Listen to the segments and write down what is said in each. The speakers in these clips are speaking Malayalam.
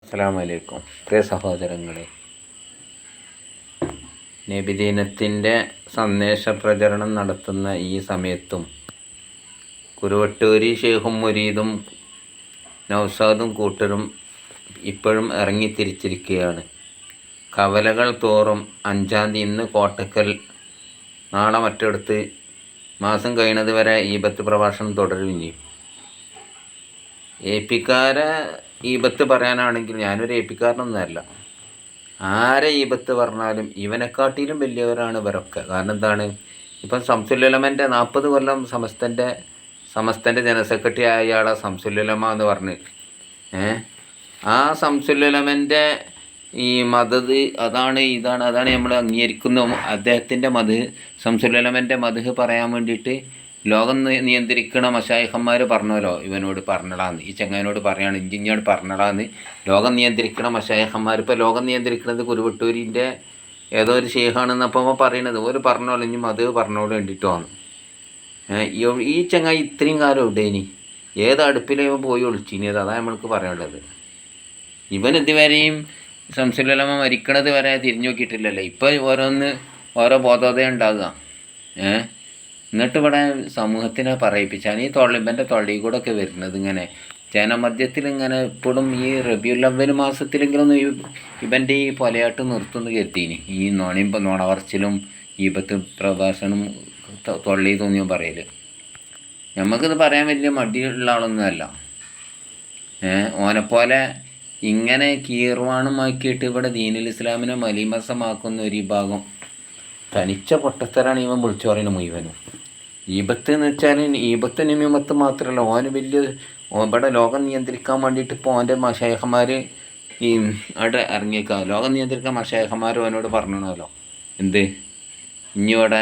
അസ്സലാമു അലൈക്കും പ്രിയ സഹോദരങ്ങളെ, നബിദിനത്തിൻ്റെ സന്ദേശ പ്രചരണം നടത്തുന്ന ഈ സമയത്തും കുരുവട്ടൂരി ഷെയ്ഖും മുരീദും നൗസാദും കൂട്ടരും ഇപ്പോഴും ഇറങ്ങിത്തിരിച്ചിരിക്കുകയാണ്. കവലകൾ തോറും 5-ാം തീയതി ഇന്ന് കോട്ടക്കൽ, നാളെ മറ്റെടുത്ത്, മാസം കഴിയുന്നത് വരെ ഈബത്ത് പ്രഭാഷണം തുടരും. ഇനി ഏപ്പിക്കാരെ ഈബത്ത് പറയാനാണെങ്കിൽ ഞാനൊരു ഏപ്പിക്കാരനൊന്നുമല്ല. ആരെ ഈബത്ത് പറഞ്ഞാലും ഇവനെക്കാട്ടിലും വലിയവരാണ് ഇവരൊക്കെ. കാരണം എന്താണ്, ഇപ്പം ശംസുലുലമൻ്റെ 40 കൊല്ലം സമസ്തൻ്റെ ജനറൽ സെക്രട്ടറി ആയ ആളെ ശംസുലുലമ എന്ന് പറഞ്ഞ് ആ ശംസുലുലമൻ്റെ ഈ മദത് അതാണ് നമ്മൾ അംഗീകരിക്കുന്ന അദ്ദേഹത്തിൻ്റെ ശംസുലുലമൻ്റെ മദ്ഹ് പറയാൻ വേണ്ടിയിട്ട് ലോകം നിയന്ത്രിക്കണ മശായിഖന്മാർ പറഞ്ഞല്ലോ, ഇവനോട് പറഞ്ഞടാന്ന്, ഈ ചങ്ങാനോട് പറയാണ്, ഇഞ്ചിഞ്ഞോട് പറഞ്ഞടാന്ന് ലോകം നിയന്ത്രിക്കണ മശായിഖന്മാർ. ഇപ്പോൾ ലോകം നിയന്ത്രിക്കുന്നത് കുരുവട്ടൂരിൻ്റെ ഏതോ ഒരു ഷെയ്ഖാണെന്നപ്പോൾ പറയണത് ഒരു പറഞ്ഞോളൂ, ഇനി മദ്ഹ് പറഞ്ഞോട് വേണ്ടിയിട്ടാണ്. ഈ ചങ്ങായി ഇത്രയും കാലം ഇവിടേനി ഏത് അടുപ്പിലും പോയി ഒളിച്ചിനിയത്, അതാണ് നമ്മൾക്ക് പറയാനുള്ളത്. ഇവൻ ഇതുവരെയും ശംസുലുലമ മരിക്കണത് വരെ തിരിഞ്ഞു നോക്കിയിട്ടില്ലല്ലോ. ഇപ്പോൾ ഓരോ ബോധോദയം ഉണ്ടാകുക. എന്നിട്ട് ഇവിടെ സമൂഹത്തിനെ പറയിപ്പിച്ചാണ് ഈ ഇവൻ്റെ തൊള്ളിയിൽ കൂടെ ഒക്കെ വരുന്നത്. ഇങ്ങനെ ജനമധ്യത്തിൽ ഇങ്ങനെ എപ്പോഴും ഈ റബീഉൽ അവ്വൽ മാസത്തിലെങ്കിലും ഇവൻ്റെ ഈ പൊലയാട്ട് നിർത്തുമെന്ന് കരുതീനി. ഈ നോണ പറച്ചിലും ഈബത്ത് പ്രഭാഷണം തൊള്ളി തോന്നിയോ പറയൽ. നമുക്കിത് പറയാൻ വലിയ മടിയുള്ള ആളൊന്നുമല്ല. ഓനെപ്പോലെ ഇങ്ങനെ കീർവാണമാക്കിയിട്ട് ഇവിടെ ദീനുൽ ഇസ്ലാമിനെ മലീമസമാക്കുന്ന ഒരു വിഭാഗം തനിച്ച പൊട്ടത്തരാണ് ഇവൻ വിളിച്ചു പറയുന്നത് മുഴുവനും. ഈബത്ത് എന്ന് വെച്ചാൽ ഈബത്ത് നിമിമത്ത് മാത്രമല്ല, ഓന് വലിയ ഇവിടെ ലോകം നിയന്ത്രിക്കാൻ വേണ്ടിയിട്ട് ഇപ്പോൾ ഓൻ്റെ മശായിഖന്മാർ ഈ അവിടെ ഇറങ്ങിയേക്കാം. ലോകം നിയന്ത്രിക്കാൻ മശായിഖന്മാർ ഓനോട് പറഞ്ഞണമല്ലോ, എന്ത് ഇനി ഇവിടെ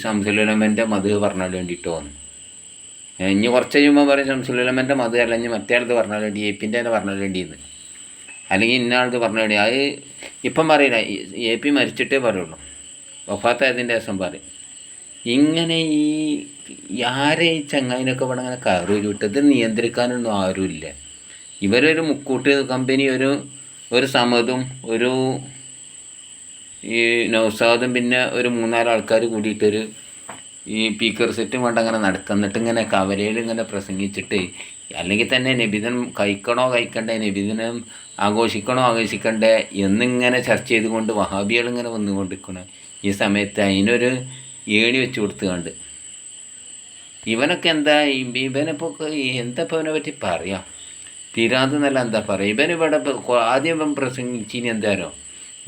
ശംസുലുലമൻ്റെ മദ്ഹ് പറഞ്ഞാൽ വേണ്ടിയിട്ട് വന്നു. ഇനി കുറച്ച് കഴിയുമ്പോൾ പറയും ശംസുലുലമൻ്റെ മദ്ഹ് അല്ല, ഇനി മറ്റേ ആളത് പറഞ്ഞാൽ വേണ്ടി, AP തന്നെ പറഞ്ഞാൽ വേണ്ടിയെന്ന്, അല്ലെങ്കിൽ ഇന്നാളത് പറഞ്ഞാൽ വേണ്ടി. അത് ഇപ്പം പറയില്ല, AP മരിച്ചിട്ടേ പറയുള്ളൂ, വഫാത്തായതിൻ്റെ ശേഷം പറയും. ഇങ്ങനെ ആരെ ഈ ചങ്ങായിനൊക്കെ ഇവിടെ അങ്ങനെ കയറി വിട്ടത് നിയന്ത്രിക്കാനൊന്നും ആരുമില്ല. ഇവരൊരു മുക്കൂട്ട് കമ്പനി, ഒരു സമതും ഒരു ഈ നൗസാദും പിന്നെ ഒരു 3-4 ആൾക്കാർ കൂടിയിട്ടൊരു ഈ സ്പീക്കർ സെറ്റും കൊണ്ട് അങ്ങനെ നടക്കുന്നിട്ട് ഇങ്ങനെ കവലയിൽ ഇങ്ങനെ പ്രസംഗിച്ചിട്ട്, അല്ലെങ്കിൽ തന്നെ നബിദിനം കഴിക്കണ്ടേ, നബിദിനം ആഘോഷിക്കണ്ടേ എന്നിങ്ങനെ ചർച്ച ചെയ്തുകൊണ്ട് വഹാബികൾ ഇങ്ങനെ വന്നുകൊണ്ടിരിക്കണം. ഈ സമയത്ത് അതിനൊരു ഏണി വെച്ച് കൊടുത്തുകൊണ്ട് ഇവനൊക്കെ ഇവനിപ്പോൾ ഇവനെ പറ്റി പറയാം, തീരാതെന്നല്ല എന്താ പറയുക. ഇവനിവിടെ ആദ്യം ഇവൻ പ്രസംഗിച്ചിനി എന്താരോ,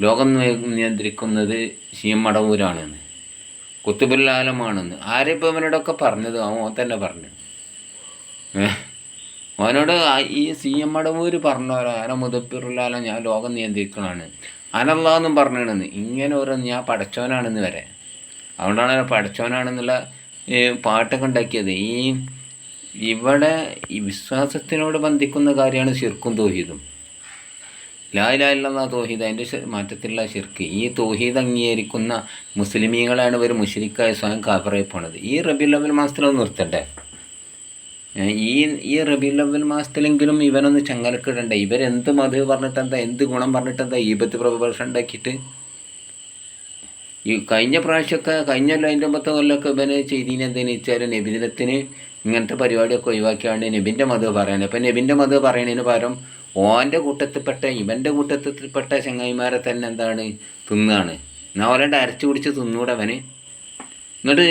ലോകം നിയന്ത്രിക്കുന്നത് CM മടവൂരാണെന്ന്, കുത്തുബുൽ ആലമാണെന്ന്. ആരെപ്പോൾ ഇവനോടൊക്കെ പറഞ്ഞത്? അവൻ തന്നെ പറഞ്ഞു. അവനോട് ഈ CM മടവൂർ പറഞ്ഞോരോ, ആന മുദബ്ബിറുൽ ഞാൻ ലോകം നിയന്ത്രിക്കണമാണ്, അനല്ലാന്നും പറഞ്ഞിടുന്ന്, ഇങ്ങനെ ഓരോ ഞാൻ പടച്ചവനാണെന്ന് വരെ. അതുകൊണ്ടാണ് പടച്ചവനാണെന്നുള്ള പാട്ടൊക്കെ ഉണ്ടാക്കിയത്. ഇവിടെ ഈ വിശ്വാസത്തിനോട് ബന്ധിക്കുന്ന കാര്യമാണ് ശിർക്കും തൗഹീദും. ലാ ഇലാഹ ഇല്ലല്ലാഹ് തൗഹീദ്, അതിൻ്റെ മാറ്റത്തിലുള്ള ശിർക്ക്. ഈ തൗഹീദ് അംഗീകരിക്കുന്ന മുസ്ലിമീങ്ങളാണ് ഇവർ മുശ്രിക്കായി സ്വയം കാഫറായി പോണത്. ഈ റബീഉൽ അവ്വൽ മാസത്തിലൊന്ന് നിർത്തണ്ടേ? ഈ റബീഉൽ അവ്വൽ മാസത്തിലെങ്കിലും ഇവനൊന്ന് ചങ്ങലക്കിടണ്ടേ? ഇവരെന്ത് മദ്ഹ് പറഞ്ഞിട്ടെന്താ, എന്ത് ഗുണം പറഞ്ഞിട്ടെന്താ ഈബത്ത് പ്രഭാഷണം ഉണ്ടാക്കിയിട്ട്? ഈ കഴിഞ്ഞ കഴിഞ്ഞല്ലോ അതിൻ്റെ 10 കൊല്ലമൊക്കെ ഇവന് ചെയ്തതിന് എന്തെന്ന് വെച്ചാൽ നബിദിനത്തിന് ഇങ്ങനത്തെ പരിപാടിയൊക്കെ ഒഴിവാക്കിയാണ് നബിൻ്റെ മദ്ഹ് പറയാൻ. അപ്പം നബിൻ്റെ മദ്ഹ് പറയുന്നതിന് പകരം ഇവൻ്റെ കൂട്ടത്തിൽപ്പെട്ട ചങ്ങായിമാരെ തന്നെ എന്താണ് തിന്നാണ്. എന്നാൽ ഓലെ അരച്ചു പിടിച്ച് തിന്നൂടെ അവന്. എന്നിട്ട്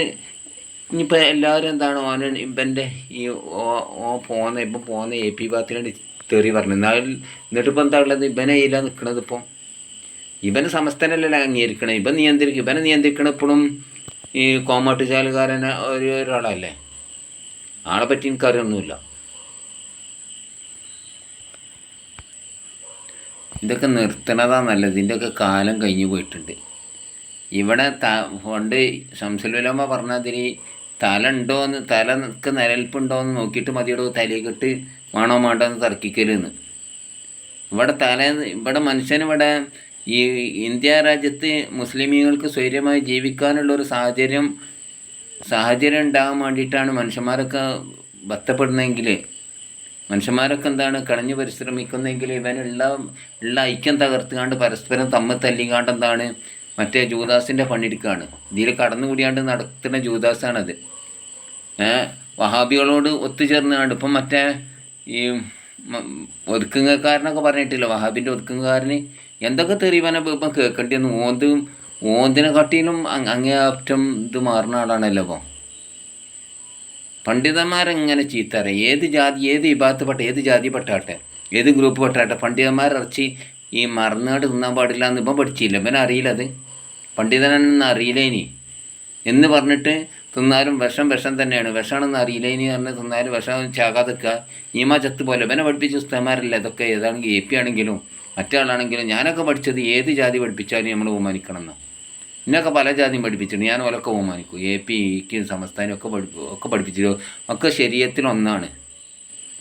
ഇനിയിപ്പോൾ എല്ലാവരും എന്താണ് ഇവൻ്റെ ഈ ഇപ്പം പോകുന്ന AP ഭാഗത്തിലാണ് തെറി പറഞ്ഞു. എന്നിട്ടിപ്പോൾ എന്താ ഉള്ളത്? ഇവനെ ഇല്ല നിൽക്കണത്. ഇപ്പോൾ ഇവന് സമസ്തനല്ലല്ലോ അംഗീകരിക്കണം, ഇവനെ നിയന്ത്രിക്കണം ഇപ്പോഴും ഈ കോമാട്ടുചാലുകാരനെ ഒരാളല്ലേ. ആളെ പറ്റി എനിക്കറിയൊന്നുമില്ല. ഇതൊക്കെ നിർത്തണതാണ് നല്ലത്. ഇതിൻ്റെയൊക്കെ കാലം കഴിഞ്ഞു പോയിട്ടുണ്ട്. ഇവിടെ പണ്ട് ശംസുലുലമ പറഞ്ഞതിന് തലക്ക് നിലനിൽപ്പുണ്ടോയെന്ന് നോക്കിയിട്ട് മതിയോടോ തലയിക്കിട്ട് വേണോ വേണ്ടോന്ന് തർക്കിക്കലെന്ന്. ഇവിടെ മനുഷ്യനിവിടെ ഈ ഇന്ത്യ രാജ്യത്ത് മുസ്ലിമീങ്ങൾക്ക് സ്വൈര്യമായി ജീവിക്കാനുള്ളൊരു സാഹചര്യം ഉണ്ടാകാൻ വേണ്ടിയിട്ടാണ് മനുഷ്യന്മാരൊക്കെ ബന്ധപ്പെടുന്നതെങ്കിൽ മനുഷ്യന്മാരൊക്കെ എന്താണ് കളഞ്ഞു പരിശ്രമിക്കുന്നെങ്കിൽ ഇവനുള്ള ഐക്യം തകർത്തുകാണ്ട് പരസ്പരം തമ്മിൽ തല്ലിക്കാണ്ട് എന്താണ് മറ്റേ ജൂദാസിൻ്റെ പണിയെടുക്കുകയാണ്. ഇതിൽ കടന്നുകൂടിയാണ്ട് നടത്തുന്ന ജൂദാസാണത്. വഹാബികളോട് ഒത്തുചേർന്നാണ്ട് ഇപ്പം മറ്റേ ഈ ഒതുക്കുങ്ങക്കാരനൊക്കെ പറഞ്ഞിട്ടില്ല, വഹാബിൻ്റെ ഒതുക്കുങ്ങക്കാരന് എന്തൊക്കെ തെറിവനെ ഇപ്പം കേൾക്കേണ്ടി വന്നു. ഓന്തിനെ കാട്ടിലും അങ്ങേയറ്റം ഇത് മാറുന്ന ആളാണല്ലോ ഇപ്പോൾ. പണ്ഡിതന്മാരെങ്ങനെ ചീത്തറ ഏത് ജാതി ഏത് വിഭാഗത്തിൽപ്പെട്ട ഏത് ജാതി പെട്ടാട്ടെ ഏത് ഗ്രൂപ്പ് പെട്ടാട്ടെ പണ്ഡിതന്മാരിറച്ചി ഈ മറന്നാട് തിന്നാൻ പാടില്ല എന്ന് ഇപ്പം പഠിച്ചില്ല. ഇവൻ അറിയില്ല, അത് പണ്ഡിതനെന്ന് അറിയില്ല ഇനി എന്ന് പറഞ്ഞിട്ട് തിന്നാലും വിഷം തന്നെയാണ്, വിഷമാണെന്ന് അറിയില്ല ഇനി പറഞ്ഞ് തിന്നാലും വിഷം ചാകാതെക്കുക ഈമാ ചത്ത് പോലെ ഇവനെ പഠിപ്പിച്ച ഉസ്താന്മാരല്ല ഇതൊക്കെ. ഏതാണെങ്കിൽ AP ആണെങ്കിലും മറ്റാളാണെങ്കിലും ഞാനൊക്കെ പഠിച്ചത് ഏത് ജാതി പഠിപ്പിച്ചാലും നമ്മൾ ബഹുമാനിക്കണം എന്ന്. ഇന്നൊക്കെ പല ജാതിയും പഠിപ്പിച്ചിട്ടുണ്ട്, ഞാൻ ഓലൊക്കെ ബഹുമാനിക്കും. AP സംസ്ഥാനം ഒക്കെ പഠിപ്പിച്ചു. ഒക്കെ ശരീഅത്തിലൊന്നാണ്.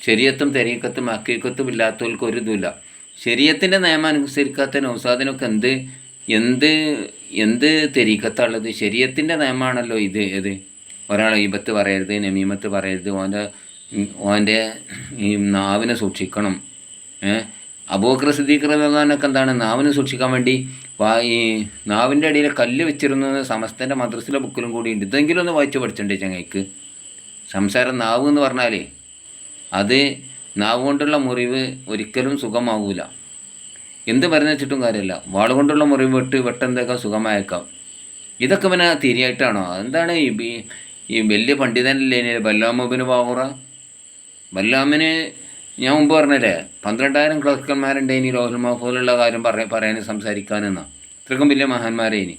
ശരീഅത്തും തെരീക്കത്തും ഹക്കീക്കത്തും ഇല്ലാത്തവർക്ക് ഒരു ഇതുമില്ല. ശരീഅത്തിൻ്റെ നിയമം അനുസരിക്കാത്ത നൗസാദിനൊക്കെ എന്ത് തെരീക്കത്താണുള്ളത്? ശരീഅത്തിൻ്റെ നിയമമാണല്ലോ ഇത്. ഒരാൾ ഈബത്ത് പറയരുത്, നമീമത്ത് പറയരുത്, ഓൻ്റെ ഈ നാവിനെ സൂക്ഷിക്കണം. അബൂബക്കർ സിദ്ദീഖ് റളിയല്ലാഹുവിനൊക്കെ എന്താണ് നാവിനെ സൂക്ഷിക്കാൻ വേണ്ടി ഈ നാവിൻ്റെ ഇടയിൽ കല്ല് വെച്ചിരുന്നത് സമസ്തൻ്റെ മദ്രസിലെ ബുക്കിലും കൂടി ഉണ്ട്. ഇതെങ്കിലും ഒന്ന് വായിച്ച് പഠിച്ചിട്ടുണ്ട് ചങ്ങയ്ക്ക്. സംസാരം നാവ് എന്ന് പറഞ്ഞാൽ അത് നാവ് കൊണ്ടുള്ള മുറിവ് ഒരിക്കലും സുഖമാവൂല. എന്ത് പറഞ്ഞു വെച്ചിട്ടും കാര്യമില്ല. വാളുകൊണ്ടുള്ള മുറിവ് വെട്ടെന്തൊക്കെ സുഖമായേക്കാം. ഇതൊക്കെ പിന്നെ തിരിയായിട്ടാണോ? എന്താണ് ഈ വലിയ പണ്ഡിതനല്ലേ ബല്ലാമുബിന് ബാഹുറ? ബല്ലാമിന് ഞാൻ മുമ്പ് പറഞ്ഞല്ലേ 12,000 ക്ലർക്കന്മാരുണ്ട് ഇനി ലോഹുൽ മഹ്ഫൂലുള്ള കാര്യം പറയാൻ സംസാരിക്കാനെന്നാ. ഇത്രക്കും വലിയ മഹാന്മാരെ ഇനി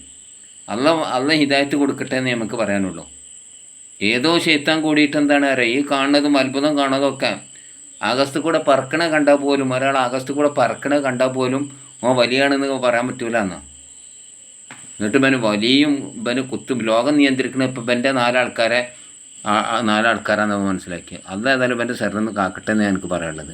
അള്ള ഹിദായത്ത് കൊടുക്കട്ടെ എന്ന് നമുക്ക് പറയാനുള്ളൂ. ഏതോ ശൈത്താൻ കൂടിയിട്ട് എന്താണ് അറിയുക, ഈ കാണുന്നതും അത്ഭുതം കാണുന്നതൊക്കെ ആകാശത്ത് കൂടെ പറക്കണ കണ്ടാൽ പോലും ഒരാൾ ആകാശത്ത് കൂടെ പറക്കണ കണ്ടാൽ പോലും വലിയാണെന്ന് പറയാൻ പറ്റൂല എന്നാ. എന്നിട്ട് ഇവന് കുത്തും ലോകം നിയന്ത്രിക്കണ ഇപ്പം ഇവൻ്റെ നാലാൾക്കാരാണെന്ന് മനസ്സിലാക്കി. അത് ഏതായാലും ഇവൻ്റെ ശരീരം കാക്കട്ടെ എന്ന് എനിക്ക് പറയാനുള്ളത്.